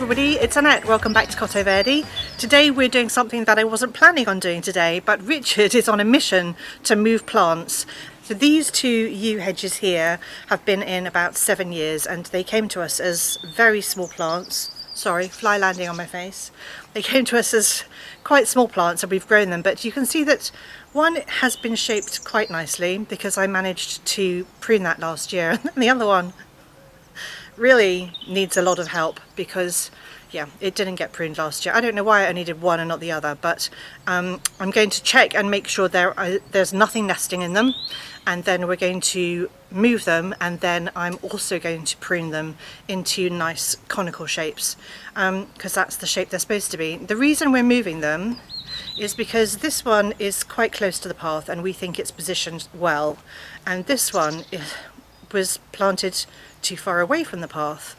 everybody, it's Annette. Welcome back to Cotto Verde. Today we're doing something that I wasn't planning on doing today, but Richard is on a mission to move plants. So these two yew hedges here have been in about 7 years, and they came to us as very small plants. Sorry, fly landing on my face. They came to us as quite small plants and we've grown them, but you can see that one has been shaped quite nicely because I managed to prune that last year, and the other one really needs a lot of help because yeah, it didn't get pruned last year. I don't know why I only did one and not the other, but I'm going to check and make sure there's nothing nesting in them, and then we're going to move them, and then I'm also going to prune them into nice conical shapes because that's the shape they're supposed to be. The reason we're moving them is because this one is quite close to the path and we think it's positioned well, and this one was planted too far away from the path.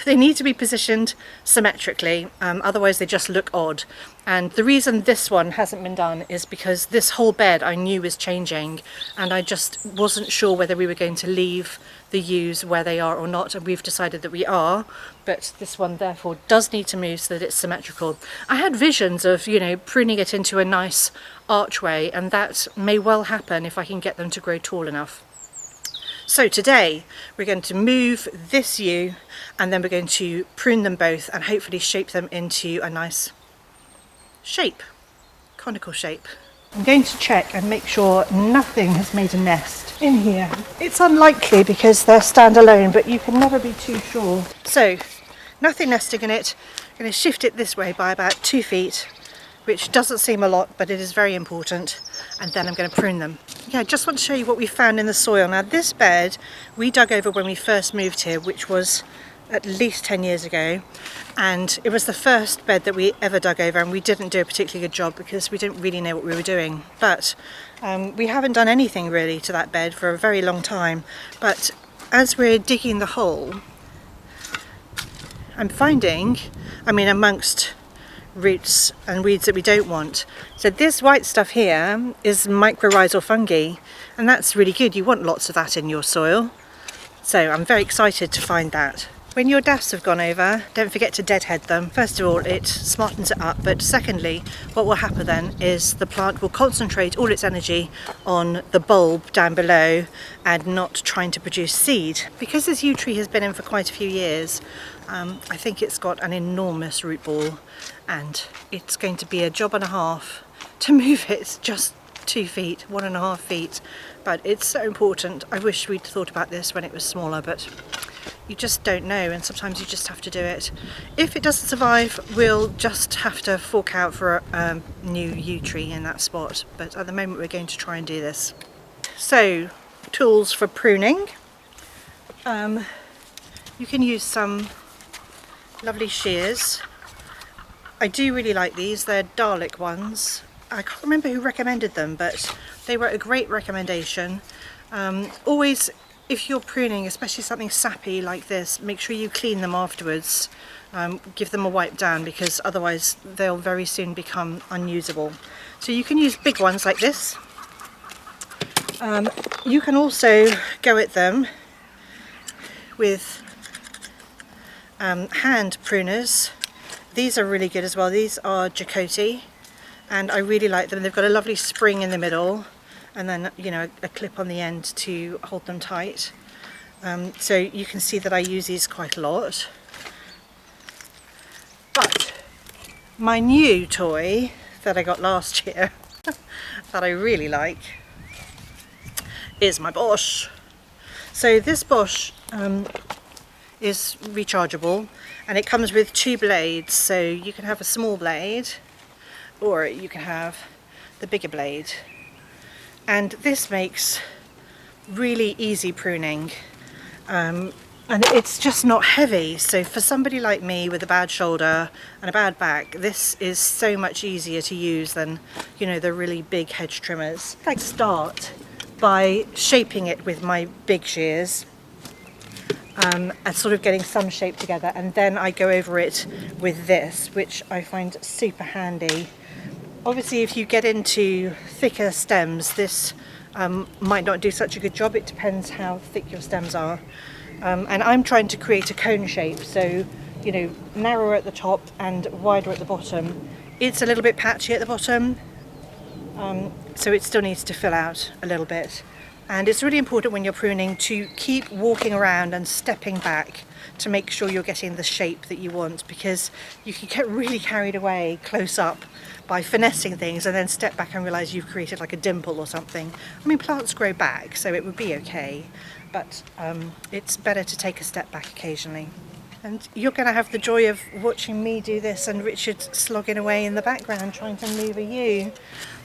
They need to be positioned symmetrically, otherwise they just look odd. And the reason this one hasn't been done is because this whole bed I knew was changing, and I just wasn't sure whether we were going to leave the yews where they are or not, and we've decided that we are, but this one therefore does need to move so that it's symmetrical. I had visions of, you know, pruning it into a nice archway, and that may well happen if I can get them to grow tall enough. So today we're going to move this yew, and then we're going to prune them both and hopefully shape them into a nice shape, conical shape. I'm going to check and make sure nothing has made a nest in here. It's unlikely because they're standalone, but you can never be too sure. So nothing nesting in it. I'm going to shift it this way by about 2 feet, which doesn't seem a lot, but it is very important, and then I'm going to prune them. Yeah, I just want to show you what we found in the soil. Now this bed we dug over when we first moved here, which was at least 10 years ago, and it was the first bed that we ever dug over, and we didn't do a particularly good job because we didn't really know what we were doing. But we haven't done anything really to that bed for a very long time, but as we're digging the hole, I'm finding, amongst roots and weeds that we don't want. So this white stuff here is mycorrhizal fungi, and that's really good. You want lots of that in your soil. So I'm very excited to find that. When your dafts have gone over, don't forget to deadhead them. First of all, it smartens it up, but secondly, what will happen then is the plant will concentrate all its energy on the bulb down below and not trying to produce seed. Because this yew tree has been in for quite a few years, I think it's got an enormous root ball, and it's going to be a job and a half to move it just 2 feet, 1.5 feet, but it's so important. I wish we'd thought about this when it was smaller, but you just don't know, and sometimes you just have to do it. If it doesn't survive, we'll just have to fork out for a new yew tree in that spot, but at the moment we're going to try and do this. So, tools for pruning. You can use some lovely shears. I do really like these. They're Dalek ones. I can't remember who recommended them, but they were a great recommendation. Always, if you're pruning, especially something sappy like this, make sure you clean them afterwards. Give them a wipe down, because otherwise they'll very soon become unusable. So you can use big ones like this. You can also go at them with hand pruners. These are really good as well. These are Jacoti, and I really like them. They've got a lovely spring in the middle, and then, you know, a clip on the end to hold them tight. So you can see that I use these quite a lot. But my new toy that I got last year that I really like is my Bosch. So this Bosch is rechargeable, and it comes with 2 blades, so you can have a small blade or you can have the bigger blade, and this makes really easy pruning, and it's just not heavy. So for somebody like me with a bad shoulder and a bad back, this is so much easier to use than, you know, the really big hedge trimmers. I start by shaping it with my big shears, and sort of getting some shape together, and then I go over it with this, which I find super handy. Obviously if you get into thicker stems, this might not do such a good job. It depends how thick your stems are. And I'm trying to create a cone shape, so you know, narrower at the top and wider at the bottom. It's a little bit patchy at the bottom, so it still needs to fill out a little bit. And it's really important when you're pruning to keep walking around and stepping back to make sure you're getting the shape that you want, because you can get really carried away close up by finessing things and then step back and realise you've created like a dimple or something. I mean, plants grow back, so it would be okay, but it's better to take a step back occasionally. And you're going to have the joy of watching me do this and Richard slogging away in the background trying to move a yew.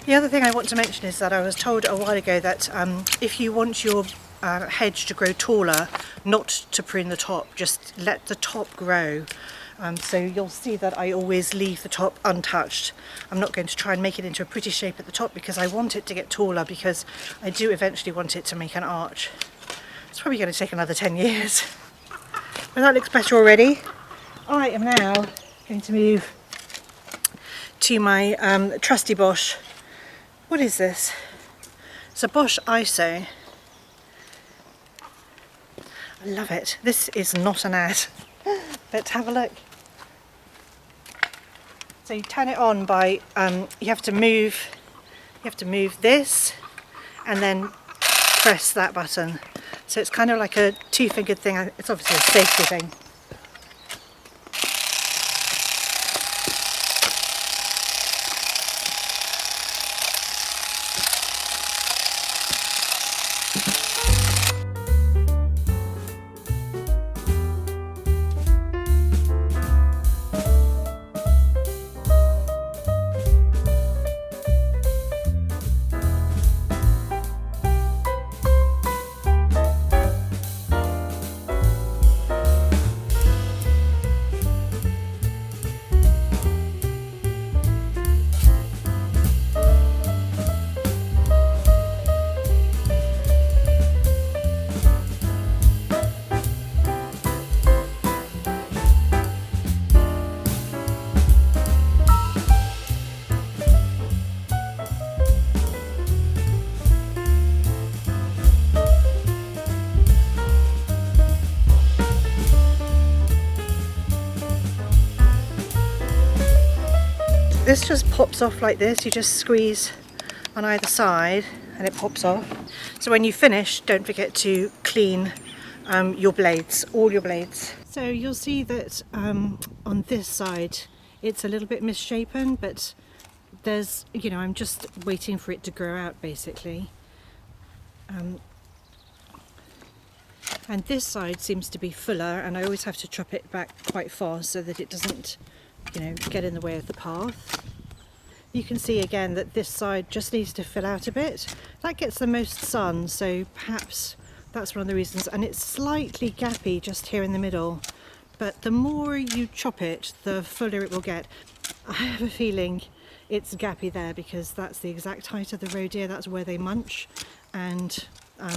The other thing I want to mention is that I was told a while ago that if you want your hedge to grow taller, not to prune the top, just let the top grow. So you'll see that I always leave the top untouched. I'm not going to try and make it into a pretty shape at the top because I want it to get taller, because I do eventually want it to make an arch. It's probably going to take another 10 years. But that looks better already. I am now going to move to my trusty Bosch. What is this? It's a Bosch ISO. I love it. This is not an ad. Let's have a look. So you turn it on by you have to move this and then press that button. So it's kind of like a two-fingered thing. It's obviously a safety thing. This just pops off like this. You just squeeze on either side and it pops off. So when you finish, don't forget to clean your blades, all your blades. So you'll see that on this side it's a little bit misshapen, but there's, you know, I'm just waiting for it to grow out basically. And this side seems to be fuller, and I always have to chop it back quite fast so that it doesn't, you know, get in the way of the path. You can see again that this side just needs to fill out a bit. That gets the most sun, so perhaps that's one of the reasons. And it's slightly gappy just here in the middle, but the more you chop it, the fuller it will get. I have a feeling it's gappy there because that's the exact height of the roe deer. That's where they munch, and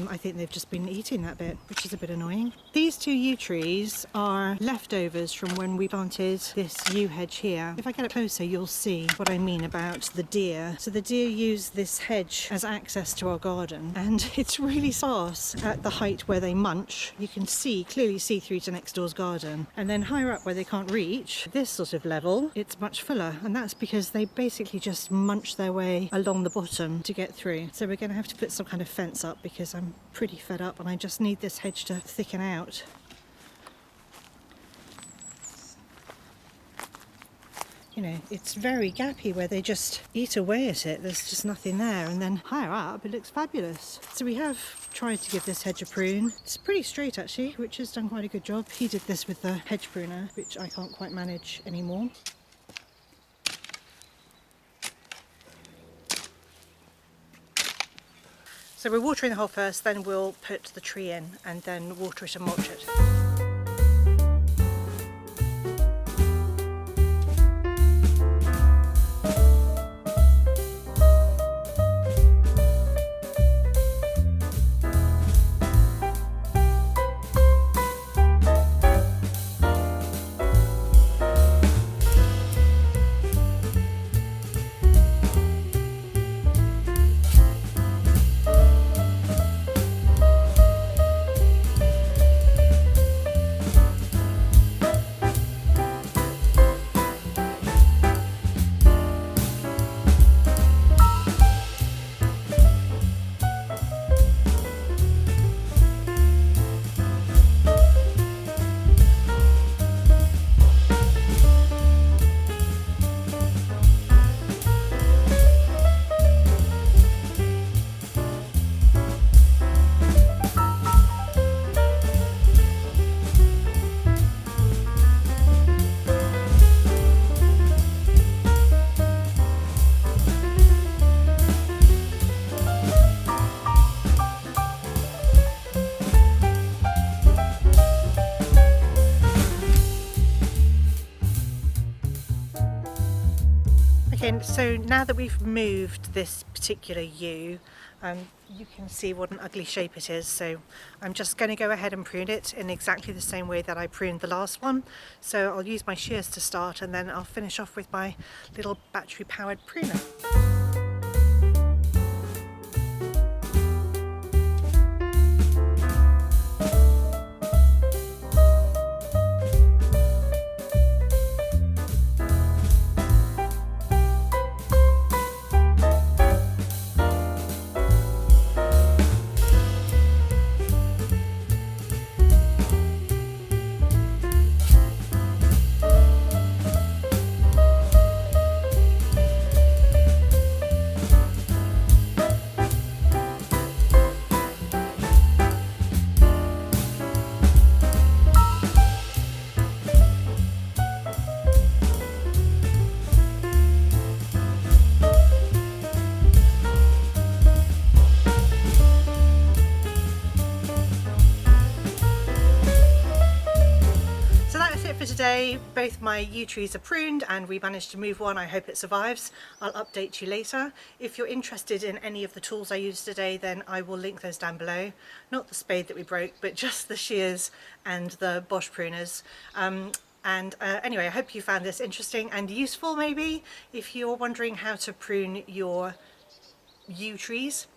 I think they've just been eating that bit, which is a bit annoying. These two yew trees are leftovers from when we planted this yew hedge here. If I get it closer, you'll see what I mean about the deer. So the deer use this hedge as access to our garden, and it's really sparse at the height where they munch. You can clearly see through to next door's garden. And then higher up where they can't reach, this sort of level, it's much fuller. And that's because they basically just munch their way along the bottom to get through. So we're going to have to put some kind of fence up because I'm pretty fed up and I just need this hedge to thicken out. You know, it's very gappy where they just eat away at it. There's just nothing there. And then higher up, it looks fabulous. So we have tried to give this hedge a prune. It's pretty straight actually, which has done quite a good job. He did this with the hedge pruner, which I can't quite manage anymore. So we're watering the hole first, then we'll put the tree in and then water it and mulch it. So now that we've moved this particular yew, you can see what an ugly shape it is, so I'm just going to go ahead and prune it in exactly the same way that I pruned the last one. So I'll use my shears to start, and then I'll finish off with my little battery powered pruner. Today both my yew trees are pruned and we managed to move one. I hope it survives. I'll update you later. If you're interested in any of the tools I used today, then I will link those down below. Not the spade that we broke, but just the shears and the Bosch pruners. Anyway, I hope you found this interesting and useful. Maybe if you're wondering how to prune your yew trees,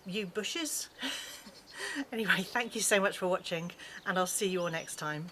yew bushes. Anyway, thank you so much for watching, and I'll see you all next time.